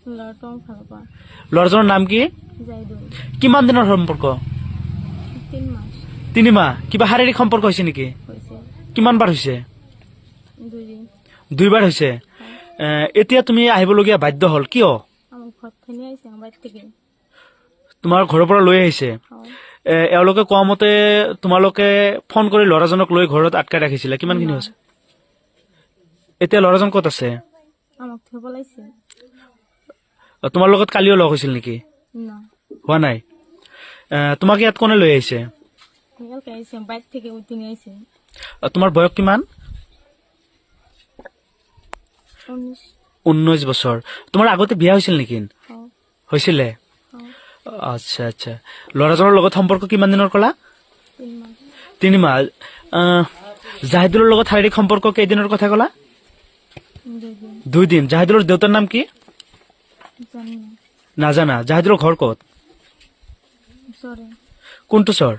ল'ৰাটোও ভাল পাওঁ। ল'ৰাজনৰ নাম কি? জাহিদুল। কিমান দিনৰ সম্পৰ্ক? 3 মাস 3 মাহ। কিবা শাৰীৰিক সম্পৰ্ক হৈছে নেকি? হৈছে। কিমান বাৰ হৈছে? 2 দিন। 2 বাৰ হৈছে। এতিয়া তুমি আহিবলগীয়া বাধ্য হল কিয়? আমাৰ ঘৰ থেকে আইছে আমাৰ বাড়ি থেকে। তোমাৰ ঘৰৰ পৰা লৈ আহিছে। এওঁলোকে কোৱা মতে তোমালোকে ফোন কৰি ল'ৰাজনক লৈ ঘৰত আটকাই ৰাখিছিলে, কিমানখিনি হৈছে? এতিয়া ল'ৰাজন ক'ত আছে? আমাক থৈ পলাইছে। তোমাৰ লগত কালিও লগ হৈছিল নেকি? না, হোৱা নাই। তোমাক ইয়াত কোনে লৈ আহিছে? কালকে আইছে বাড়ি থেকে উঠে নিয়ে আইছে। তোমাৰ বয়স কিমান? 19। 19 বছৰ। তোমাৰ আগতে বিয়া হৈছিল নেকি? হ্যাঁ, হৈছিলে? হ্যাঁ, আচ্ছা আচ্ছা। ল'ৰাজনৰ লগত সম্পৰ্ক কিমান দিনৰ ক'লা? 3 মাস। 3 মাহ। জাহিদুলৰ লগত শাৰীৰিক সম্পৰ্ক কেইদিনৰ কথা ক'লা? 2 দিন। 2 দিন। জাহিদুলৰ দেউতাৰ নাম কি? জানি না। নাজানা। জাহিদুলৰ ঘৰ ক'ত? সৰে কোনটো চৰ?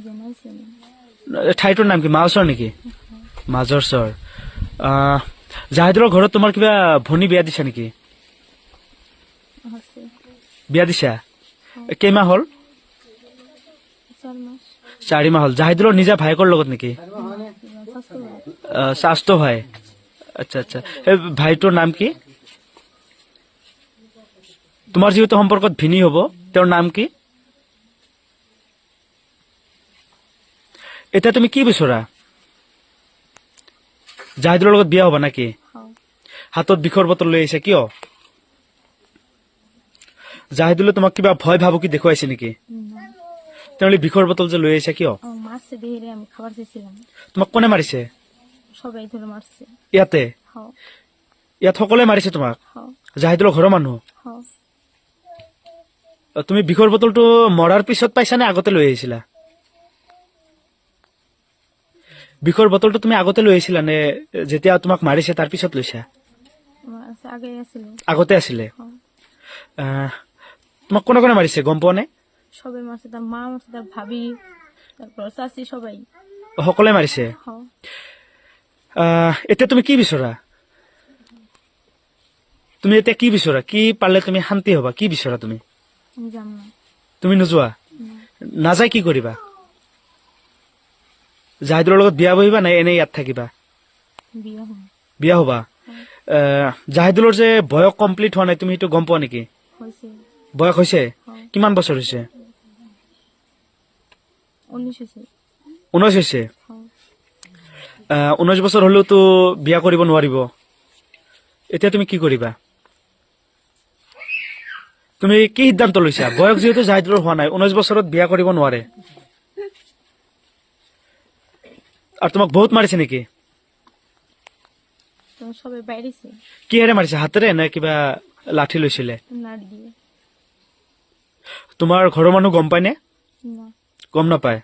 জানাইছে না। ঠাইটোৰ নাম কি? মাওচৰ নেকি? মাজৰ চৰ। জাহিদুলৰ ঘৰত তোমাৰ কিবা ভনী বিয়া দিছা নেকি? আছে। বিয়া দিছা? কেইমাহ হ'ল? 4 মাস। 4 মাহ হ'ল। জাহিদুলৰ নিজা ভায়েকৰ লগত নেকি? স্বাস্থ্য ভাই। স্বাস্থ্য ভাই। আচ্ছা আচ্ছা। এই ভাইটোৰ নাম কি? তোমাৰ যিহেতু সম্পৰ্কত ভিনী হ'ব, তেওঁৰ নাম কি? এতিয়া তুমি কি বিচৰা? জাহিদুলৰ লগত বিয়া হবা নেকি? হ্যাঁ, হাতত বিষৰ বটল লৈ আহিছে কিয়? জাহিদুলে তোমাক কিবা ভয় ভাবুকি দেখুৱাইছে নেকি? না। তেওঁলোকে বিষৰ বটল যে লৈ আহিছে কিয়? মাৰছে দেখে আমি খাবাৰ চেয়েছিলাম। তোমাক কোনে মাৰিছে? সবাই ধৰে মাৰছে। ইয়াতে? হ্যাঁ, ইয়াত সকলোৱে মাৰিছে তোমাক? হ্যাঁ, জাহিদুলৰ ঘৰৰ মানুহ? হ্যাঁ। তুমি বিষৰ বটলটো মৰাৰ পিছত পাইছা নে আগতে লৈ আহিছিলা? বিষৰ বটলটো তুমি আগতে লৈ আহিছিলা নে যেতিয়া তোমাক মাৰিছে তাৰ পিছত লৈছা? আমাৰ আছে আগে আছিল। আগতে আছিলে। হ্যাঁ, তোমাক কোনে কোনে মাৰিছে গম পোৱা নে? সবাই মাৰছে, তাৰ মা মাৰছে, তাৰ ভাবি, তাৰপৰ চাচি সবাই। সকলোৱে মাৰিছে। হ্যাঁ, এতিয়া তুমি কি বিচৰা? তুমি এতিয়া কি বিচৰা? কি পালে তুমি শান্তি হবা? কি বিচৰা তুমি? আমি যাম না। তুমি নোযোৱা? না, নাযায় কি কৰিবা? জাহিদুলৰ লগত বিয়া বহিবা নাই এনেই ইয়াত থাকিবা? বিয়া হম। বিয়া হবা? জাহিদুলৰ যে বয়স কমপ্লিট হোৱা নাই তুমি সেইটো গম পোৱা নেকি? হয়েছে। বয়স হৈছে? হ্যাঁ, কিমান বছৰ হৈছে? 19 হয়েছে। 19 হৈছে। হ্যাঁ, 19 বছৰ হলেওতো বিয়া কৰিব নোৱাৰিব। এতিয়া তুমি কি কৰিবা? তুমি কি সিদ্ধান্ত লৈছা? বয়স যিহেতু জাহিদুলৰ হোৱা নাই, 19 বছৰত বিয়া কৰিব নোৱাৰে, আৰু তোমাক বহুত মাৰিছে নেকি? তো সবাই বাইৰেছে। কিহেৰে মাৰিছে? হাতেৰে নে কিবা লাঠি লৈছিলে? নাট দিয়ে। তোমাৰ ঘৰৰ মানুহ গম পায় নে? না, গম নাপায়?